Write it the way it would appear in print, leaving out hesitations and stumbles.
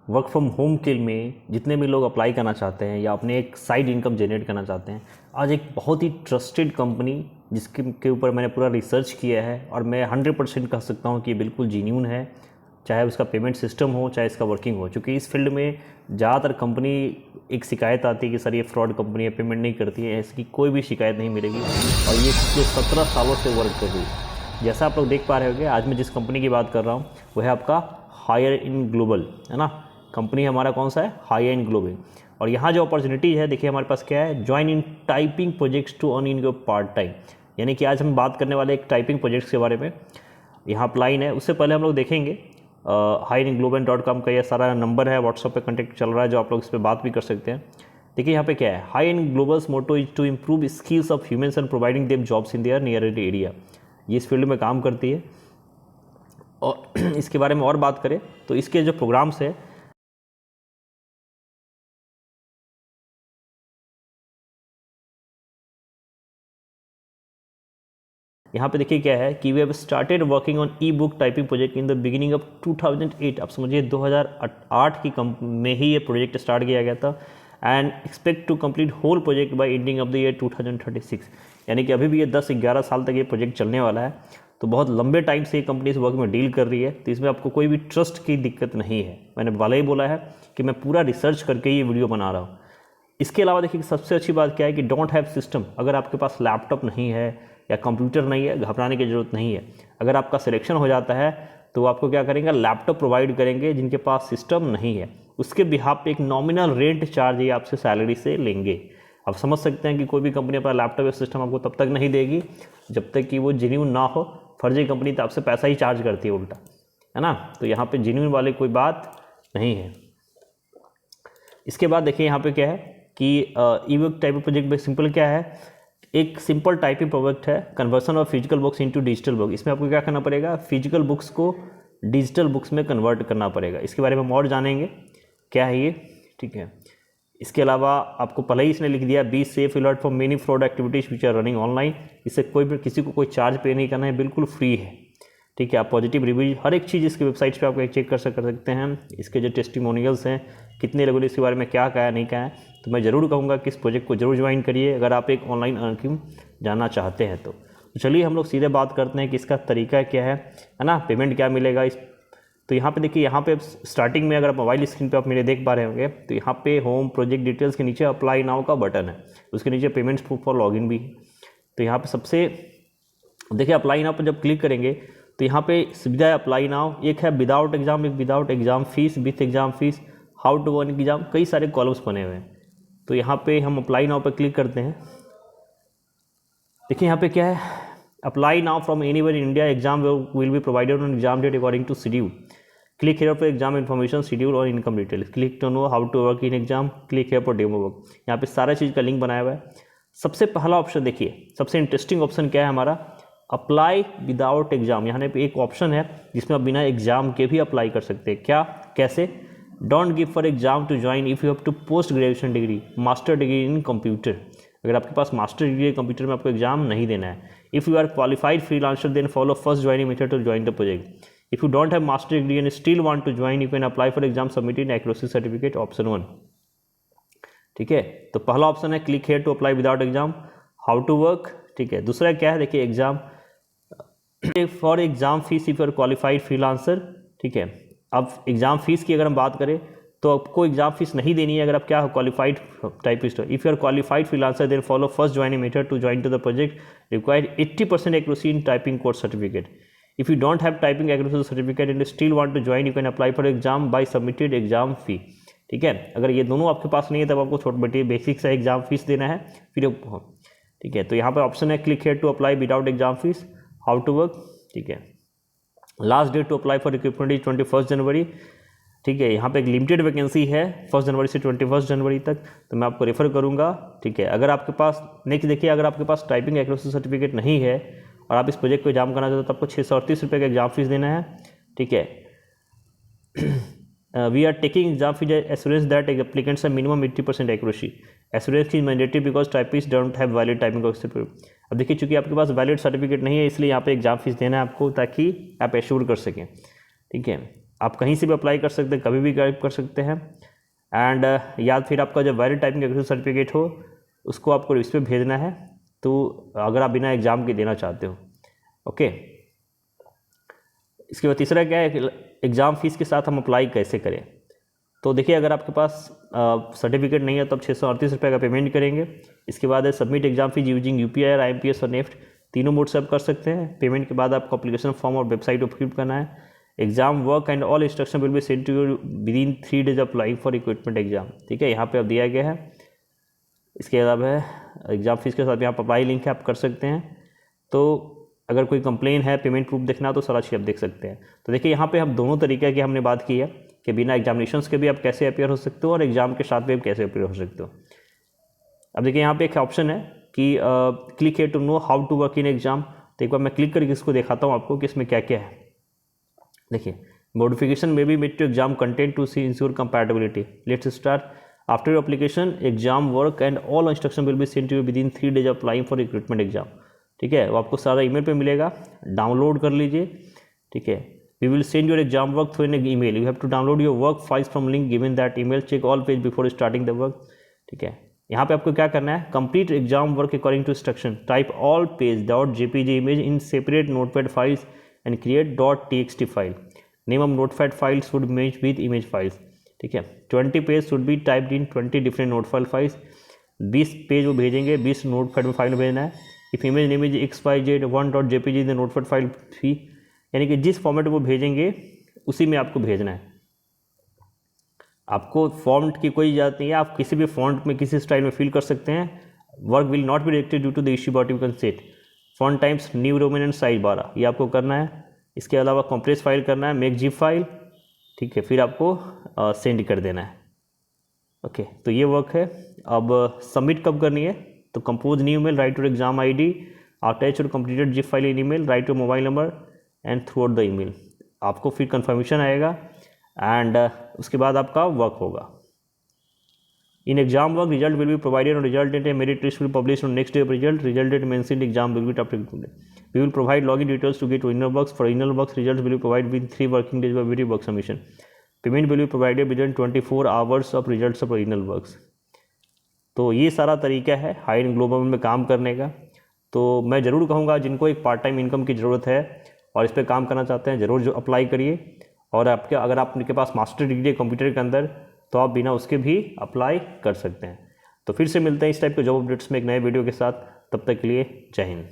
Work from home के में जितने भी लोग अप्लाई करना चाहते हैं या अपने एक साइड इनकम जनरेट करना चाहते हैं, आज एक बहुत ही ट्रस्टेड कंपनी जिसके के ऊपर मैंने पूरा रिसर्च किया है और मैं 100% कह सकता हूँ कि ये बिल्कुल जीन्यून है, चाहे उसका पेमेंट सिस्टम हो चाहे इसका वर्किंग हो। चूँकि इस फील्ड में ज़्यादातर कंपनी एक शिकायत आती है कि सर ये फ्रॉड कंपनी है, पेमेंट नहीं करती है, इसकी कोई भी शिकायत नहीं मिलेगी और ये पिछले 17 सालों से वर्क कर रही है। जैसा आप लोग देख पा रहे होंगे, आज मैं जिस कंपनी की बात कर रहा हूँ वह है आपका हायर इन ग्लोबल, है ना। कंपनी हमारा कौन सा है? Hire in global. और यहाँ जो अपॉर्चुनिटी है, देखिए हमारे पास क्या है, join in typing projects to earn in your part time. यानी कि आज हम बात करने वाले एक टाइपिंग प्रोजेक्ट्स के बारे में। यहाँ अपलाइन है, उससे पहले हम लोग देखेंगे hiringlobal.com का ये सारा नंबर है, व्हाट्सएप पे कॉन्टैक्ट चल रहा है जो आप लोग इस पर बात भी कर सकते हैं। देखिए यहाँ पे क्या है, hire in global's motto is to improve skills of humans and providing them jobs in their near area. ये इस फील्ड में काम करती है। और इसके बारे में और बात करें तो इसके जो प्रोग्राम्स है, यहाँ पे देखिए क्या है कि we have started working on e book typing project in the beginning of 2008। आप समझिए 2008 की में ही ये प्रोजेक्ट स्टार्ट किया गया था and expect to complete whole project by ending of the year 2036। यानी कि अभी भी ये 10-11 साल तक ये प्रोजेक्ट चलने वाला है। तो बहुत लंबे टाइम से ये कंपनी इस वर्क में डील कर रही है, तो इसमें आपको कोई भी ट्रस्ट की दिक्कत नहीं है। मैंने वाला ही बोला है कि मैं पूरा रिसर्च करके ये वीडियो बना रहा हूँ। इसके अलावा देखिए सबसे अच्छी बात क्या है कि डोंट हैव सिस्टम। अगर आपके पास लैपटॉप नहीं है या कंप्यूटर नहीं है, घबराने की ज़रूरत नहीं है। अगर आपका सिलेक्शन हो जाता है तो आपको क्या करेंगे, लैपटॉप प्रोवाइड करेंगे। जिनके पास सिस्टम नहीं है उसके बिहाफ पे एक नॉमिनल रेंट चार्ज ये आपसे सैलरी से लेंगे। आप समझ सकते हैं कि कोई भी कंपनी अपना लैपटॉप या सिस्टम आपको तब तक नहीं देगी जब तक कि वो जेन्युइन ना हो। फर्जी कंपनी तो आपसे पैसा ही चार्ज करती है उल्टा, है ना। तो यहाँ पे जेन्युइन वाली कोई बात नहीं है। इसके बाद देखिए यहाँ पे क्या है कि ई बुक टाइप प्रोजेक्ट में सिंपल क्या है, एक सिंपल टाइपिंग प्रोजेक्ट है, conversion of physical books into digital book. इसमें आपको क्या करना पड़ेगा, फिजिकल बुक्स को डिजिटल बुक्स में कन्वर्ट करना पड़ेगा। इसके बारे में हम और जानेंगे क्या है ये, ठीक है। इसके अलावा आपको पहले ही इसने लिख दिया, be safe alert for many fraud activities which are running online. इससे कोई भी किसी को कोई चार्ज पे नहीं करना है, बिल्कुल फ्री है, ठीक है। आप पॉजिटिव रिव्यू हर एक चीज़ इसकी वेबसाइट्स पे आपको चेक कर सकते हैं। इसके जो टेस्टिमोनियल्स हैं, कितने लोगों ने इसके बारे में क्या कहा नहीं कहा है। तो मैं ज़रूर कहूँगा कि इस प्रोजेक्ट को जरूर ज्वाइन करिए अगर आप एक ऑनलाइन अर्निंग जानना चाहते हैं तो। चलिए हम लोग सीधे बात करते हैं कि इसका तरीका क्या है ना, पेमेंट क्या मिलेगा इस। तो यहाँ पे देखिए, यहाँ पे स्टार्टिंग में अगर आप मोबाइल स्क्रीन पे आप मेरे देख पा रहे होंगे तो यहाँ पे होम प्रोजेक्ट डिटेल्स के नीचे अप्लाई नाउ का बटन है, उसके नीचे पेमेंट्स फॉर लॉगिन भी। तो यहाँ पे सबसे देखिए अप्लाई नाउ पर जब क्लिक करेंगे तो यहाँ पे सुविधा है अप्लाई नाउ, एक है विदाउट एग्जाम, एक without exam fees, with exam fees, how to earn exam, कई सारे कॉलम्स बने हुए हैं। तो यहाँ पे हम अप्लाई नाउ पर क्लिक करते हैं। देखिए यहाँ पे क्या है, apply now from anywhere in India, exam will be provided on exam date according to schedule, click here for exam information, schedule और income details, click to know how to work in exam, click here for demo work. यहाँ पे सारा चीज़ का link बनाया हुआ है। सबसे पहला ऑप्शन देखिए, सबसे इंटरेस्टिंग ऑप्शन क्या है हमारा, अप्लाई विदाउट एग्जाम। यहाँ पे एक ऑप्शन है जिसमें आप बिना एग्जाम के भी अप्लाई कर सकते हैं। क्या, कैसे, don't give for exam to join if you have to post graduation degree, master degree in computer. अगर आपके पास मास्टर डिग्री है कंप्यूटर में, आपको एग्जाम नहीं देना है। If you are qualified freelancer then follow first joining method to join the project. If you don't have master degree and still want to join, you can apply for exam submitted accuracy certificate, option 1, ठीक है। तो पहला option है click here to apply without exam, how to work, ठीक है। दूसरा क्या है, देखिए exam for exam fees if you are qualified freelancer, ठीक है। अब एग्जाम फीस की अगर हम बात करें तो आपको एग्जाम फीस नहीं देनी है अगर आप क्या हो, क्वालिफाइड टाइपिस्ट हो। If you are qualified freelancer then follow first joining method to join to the project, required 80% accuracy in typing course certificate. If you don't have typing accuracy certificate and still want to join, you can apply for exam by submitted exam fee, ठीक है। अगर ये दोनों आपके पास नहीं है तब आपको छोटी मोटी बेसिक सा एग्जाम फीस देना है फिर, ठीक है। तो यहाँ पे ऑप्शन है click here to apply without exam fees, how to work, ठीक है। Last date to apply for recruitment is 21 January, ठीक है। यहाँ पे एक लिमिटेड वैकेंसी है 1 जनवरी से 21 जनवरी तक, तो मैं आपको रेफर करूँगा, ठीक है। अगर आपके पास नेक्स्ट देखिए, अगर आपके पास टाइपिंग एक्यूरेसी सर्टिफिकेट नहीं है और आप इस प्रोजेक्ट को एग्जाम करना चाहते हो तो आपको 638 रुपये का एग्जाम फीस देना है, ठीक है। We are taking exam fees assurance that applicants है minimum 80% accuracy, assurance is mandatory because typist don't have valid typing certificate. अब देखिए चूंकि आपके पास वैलिड सर्टिफिकेट नहीं है इसलिए यहाँ पे एग्जाम फीस देना है आपको ताकि आप एश्योर कर सकें, ठीक है। आप कहीं से भी अप्लाई कर सकते हैं, कभी भी कर सकते हैं। एंड या फिर आपका जब वैलिड टाइपिंग एग्रीमेंट सर्टिफिकेट हो उसको आपको इस पर भेजना है, तो अगर आप बिना एग्ज़ाम के देना चाहते हो। ओके, इसके बाद तीसरा क्या है, एग्ज़ाम फीस के साथ हम अप्लाई कैसे करें। तो देखिए, अगर आपके पास सर्टिफिकेट नहीं है तो आप 638 रुपये का पेमेंट करेंगे। इसके बाद है submit exam fees using UPI और IMPS और नेफ्ट, तीनों मोड से आप कर सकते हैं। पेमेंट के बाद आपको अप्लीकेशन फॉर्म और वेबसाइट पर फिल करना है। Exam work and all instruction will be send to you within 3 days applying for equipment exam. ठीक है, यहाँ पे अब दिया गया है। इसके अलावा है एग्जाम फीस के साथ यहाँ पर अप्लाई लिंक है, आप कर सकते हैं। तो अगर कोई कंप्लेन है, पेमेंट प्रूफ देखना, तो सारा चीज़ आप देख सकते हैं। तो देखिए, यहाँ पे हम दोनों तरीके की हमने बात की है कि बिना एग्जामिनेशंस के भी आप कैसे अपेयर हो सकते हो और एग्जाम के साथ भी आप कैसे अपेयर हो सकते हो। अब देखिए, यहाँ पे एक ऑप्शन है कि क्लिक है to know how to work in exam. तो एक बार मैं क्लिक करके इसको दिखाता हूँ आपको कि इसमें क्या क्या है। देखिए, modification may be made to exam content to see ensure compatibility. Let's start. After your application exam work and all instruction will be send to you within 3 days applying for recruitment exam. ठीक है, वो आपको सारा email पे मिलेगा, download कर लीजिए। ठीक है, we will send your exam work through an email, you have to download your work files from link given that email, check all page before starting the work. ठीक है, यहाँ पे आपको क्या करना है, complete exam work according to instruction, type all page .jpg image in separate notepad files and create .txt file. Name of notepad files should match with image files. ठीक है, 20 page should be typed in 20 different notepad files. 20 page वो भेजेंगे, 20 notepad में file भेजना है। If image name is xyz1.jpg the notepad file fee, यानी कि जिस फॉर्मेट वो भेजेंगे उसी में आपको भेजना है। आपको फॉन्ट की कोई इजाज़त नहीं है, आप किसी भी फॉन्ट में किसी स्टाइल में फिल कर सकते हैं। Work will not be rejected due to the issue but you can set. Font Times New Roman and size 12, ये आपको करना है। इसके अलावा कंप्रेस फाइल करना है, मेक जिप फाइल। ठीक है, फिर आपको सेंड कर देना है। ओके, तो ये वर्क है। अब सबमिट कब करनी है, तो compose new email, right your exam ID, attach your completed zip file in email, right your mobile number and through out the email. आपको फिर कंफर्मेशन आएगा एंड उसके बाद आपका वर्क होगा। In exam work result will be provided on result date, merit list will publish on next day of result, result date mentioned exam will be after. We will provide login details to get original works, for original works result will be provide with 3 working days by work submission. Payment will be provided within 24 hours of results of original works. तो ये सारा तरीका है high and global में काम करने का। तो मैं ज़रूर कहूँगा जिनको एक पार्ट टाइम इनकम की ज़रूरत है और इस पर काम करना चाहते हैं, ज़रूर जो अप्लाई करिए। और आपके अगर आपके पास मास्टर डिग्री है कंप्यूटर के अंदर तो आप बिना उसके भी अप्लाई कर सकते हैं। तो फिर से मिलते हैं इस टाइप के जॉब अपडेट्स में एक नए वीडियो के साथ, तब तक के लिए जय हिंद।